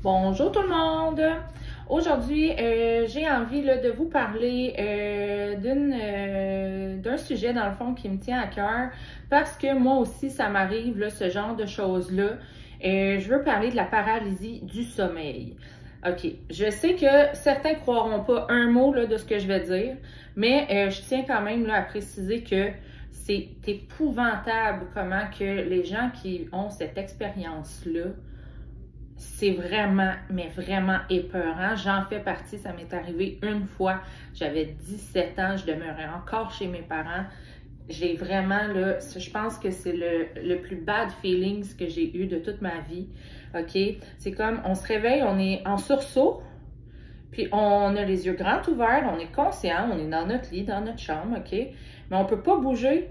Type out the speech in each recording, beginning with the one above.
Bonjour tout le monde! Aujourd'hui, j'ai envie là, de vous parler d'un sujet dans le fond qui me tient à cœur parce que moi aussi ça m'arrive là, ce genre de choses-là. Je veux parler de la paralysie du sommeil. OK, je sais que certains croiront pas un mot là, de ce que je vais dire, mais je tiens quand même là, à préciser que c'est épouvantable comment que les gens qui ont cette expérience-là c'est vraiment, mais vraiment épeurant. J'en fais partie, ça m'est arrivé une fois. J'avais 17 ans, je demeurais encore chez mes parents. J'ai vraiment, là, je pense que c'est le plus bad feelings que j'ai eu de toute ma vie. OK? C'est comme, on se réveille, on est en sursaut, puis on a les yeux grands ouverts, on est conscient, on est dans notre lit, dans notre chambre, OK? Mais on peut pas bouger,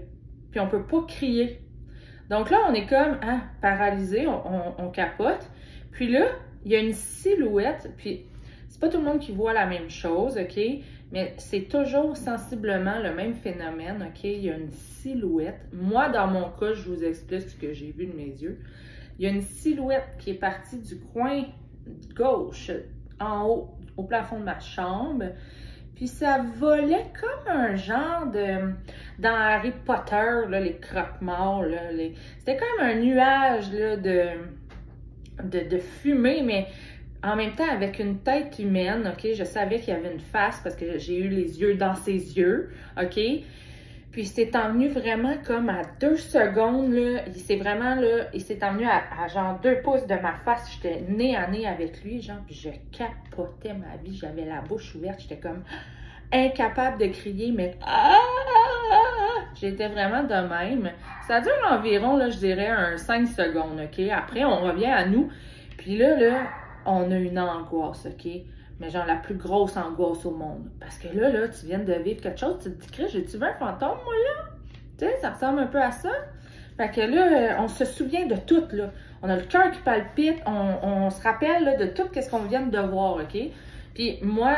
puis on peut pas crier. Donc là, on est comme paralysé, on capote. Puis là, il y a une silhouette, puis c'est pas tout le monde qui voit la même chose, OK? Mais c'est toujours sensiblement le même phénomène, OK? Il y a une silhouette. Moi, dans mon cas, je vous explique ce que j'ai vu de mes yeux. Il y a une silhouette qui est partie du coin gauche, en haut, au plafond de ma chambre. Puis ça volait comme un genre de... Dans Harry Potter, là, les croque-morts, là, c'était comme un nuage là, de fumée, mais en même temps avec une tête humaine, OK? Je savais qu'il y avait une face parce que j'ai eu les yeux dans ses yeux, OK? Puis c'est envenu vraiment comme à 2 secondes, là, il s'est envenu à genre 2 pouces de ma face, j'étais nez à nez avec lui, genre, puis je capotais ma vie, j'avais la bouche ouverte, j'étais comme incapable de crier, mais j'étais vraiment de même. Ça dure environ, là, je dirais, 5 secondes, OK? Après, on revient à nous, puis là, on a une angoisse, OK? Mais genre la plus grosse angoisse au monde. Parce que là, tu viens de vivre quelque chose, tu te dis, Chris, j'ai-tu vu un fantôme, moi, là? Tu sais, ça ressemble un peu à ça. Fait que là, on se souvient de tout, là. On a le cœur qui palpite, on se rappelle là, de tout ce qu'on vient de voir, OK? Puis moi,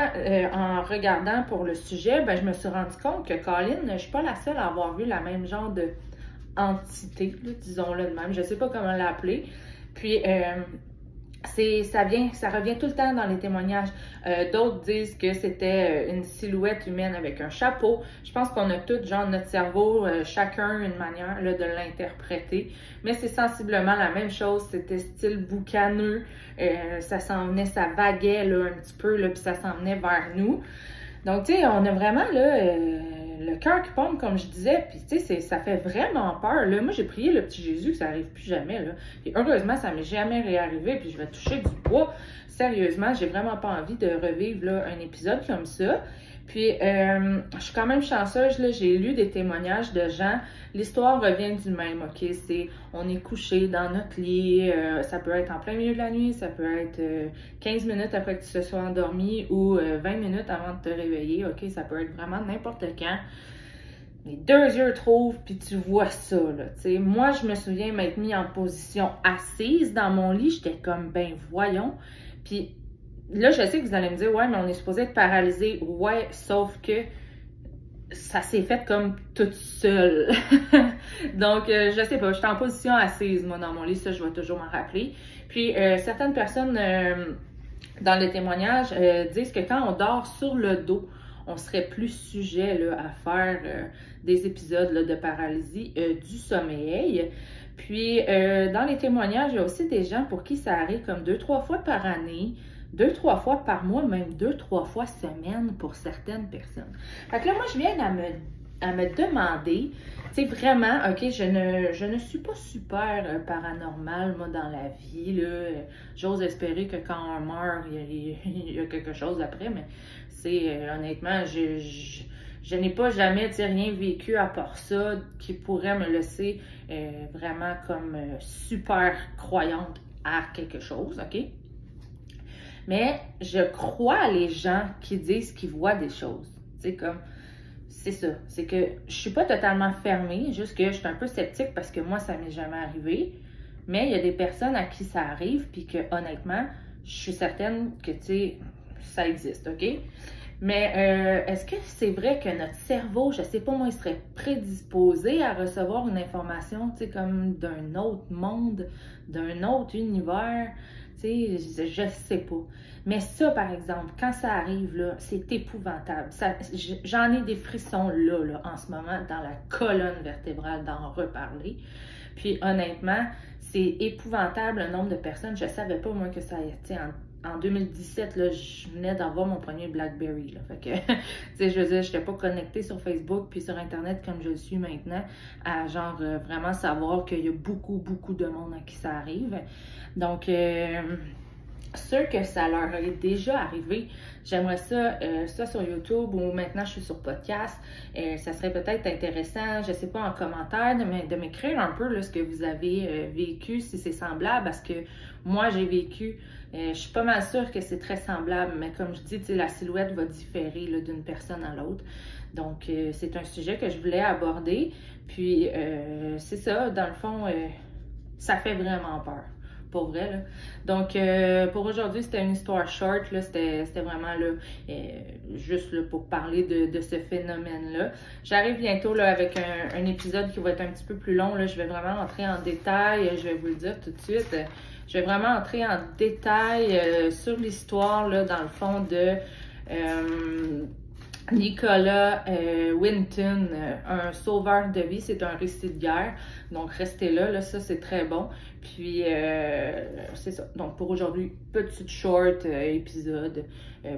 en regardant pour le sujet, ben, je me suis rendu compte que Colin, je suis pas la seule à avoir vu la même genre de entité, disons-le de même. Je sais pas comment l'appeler. Puis, ça revient tout le temps dans les témoignages. D'autres disent que c'était une silhouette humaine avec un chapeau. Je pense qu'on a tous, genre, notre cerveau, chacun une manière là, de l'interpréter. Mais c'est sensiblement la même chose. C'était style boucaneux. Ça s'en venait, ça vaguait là, un petit peu, là, puis ça s'en venait vers nous. Donc, tu sais, on a vraiment là, le cœur qui pompe, comme je disais, puis tu sais, ça fait vraiment peur. Là. Moi, j'ai prié le petit Jésus que ça n'arrive plus jamais. Là. Et heureusement, ça m'est jamais réarrivé, puis je vais toucher du bois. Sérieusement, j'ai vraiment pas envie de revivre là, un épisode comme ça. Puis, je suis quand même chanceuse, là, j'ai lu des témoignages de gens. L'histoire revient du même, OK? On est couché dans notre lit, ça peut être en plein milieu de la nuit, ça peut être 15 minutes après que tu te sois endormi ou 20 minutes avant de te réveiller, OK? Ça peut être vraiment n'importe quand. Les 2 yeux trouvent, puis tu vois ça, là, tu sais. Moi, je me souviens m'être mis en position assise dans mon lit, j'étais comme, ben voyons. Puis là, je sais que vous allez me dire, ouais, mais on est supposé être paralysé. Ouais, sauf que ça s'est fait comme toute seule. Donc, je sais pas, j'étais en position assise, moi, dans mon lit, ça, je vais toujours m'en rappeler. Puis, certaines personnes, dans les témoignages, disent que quand on dort sur le dos, on serait plus sujet là, à faire des épisodes là, de paralysie du sommeil. Puis, dans les témoignages, il y a aussi des gens pour qui ça arrive comme 2-3 fois par année, 2-3 fois par mois, même 2-3 fois semaine pour certaines personnes. Fait que là, moi, je viens à me demander, tu sais, vraiment, OK, je ne suis pas super paranormale, moi, dans la vie, là. J'ose espérer que quand on meurt, il y a quelque chose après, mais c'est, honnêtement, je n'ai pas jamais, tu sais, rien vécu à part ça qui pourrait me laisser vraiment comme super croyante à quelque chose, OK? Mais je crois à les gens qui disent qu'ils voient des choses. C'est comme, c'est ça. C'est que je suis pas totalement fermée, juste que je suis un peu sceptique parce que moi, ça m'est jamais arrivé. Mais il y a des personnes à qui ça arrive, puis que honnêtement, je suis certaine que, tu sais, ça existe, OK? Mais est-ce que c'est vrai que notre cerveau, je sais pas moi, il serait prédisposé à recevoir une information, tu sais, comme d'un autre monde, d'un autre univers? Tu sais, je sais pas. Mais ça, par exemple, quand ça arrive, là, c'est épouvantable. J'en ai des frissons là, en ce moment, dans la colonne vertébrale d'en reparler. Puis honnêtement, c'est épouvantable le nombre de personnes. Je savais pas, moi, que ça, tu sais, en 2017, là, je venais d'avoir mon premier BlackBerry, là. Fait que, tu sais, je veux dire, j'étais pas connectée sur Facebook puis sur Internet comme je le suis maintenant, à genre vraiment savoir qu'il y a beaucoup, beaucoup de monde à qui ça arrive. Donc, ceux que ça leur est déjà arrivé, j'aimerais ça, ça sur YouTube ou maintenant je suis sur podcast. Ça serait peut-être intéressant, je sais pas, en commentaire, de m'écrire un peu là, ce que vous avez vécu, si c'est semblable, parce que moi j'ai vécu, je suis pas mal sûre que c'est très semblable, mais comme je dis, la silhouette va différer d'une personne à l'autre. Donc c'est un sujet que je voulais aborder. Puis c'est ça, dans le fond, ça fait vraiment peur. Pour vrai, là. Donc, pour aujourd'hui, c'était une histoire short, là. C'était vraiment, là, juste là, pour parler de ce phénomène-là. J'arrive bientôt, là, avec un épisode qui va être un petit peu plus long, là. Je vais vraiment entrer en détail, je vais vous le dire tout de suite. Je vais vraiment entrer en détail sur l'histoire, là, dans le fond, de Nicolas Winton, un sauveur de vie. C'est un récit de guerre. Donc, restez là, ça, c'est très bon. Puis, c'est ça. Donc, pour aujourd'hui, petite short épisode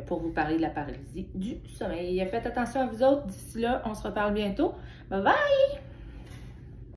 pour vous parler de la paralysie du sommeil. Faites attention à vous autres. D'ici là, on se reparle bientôt. Bye bye!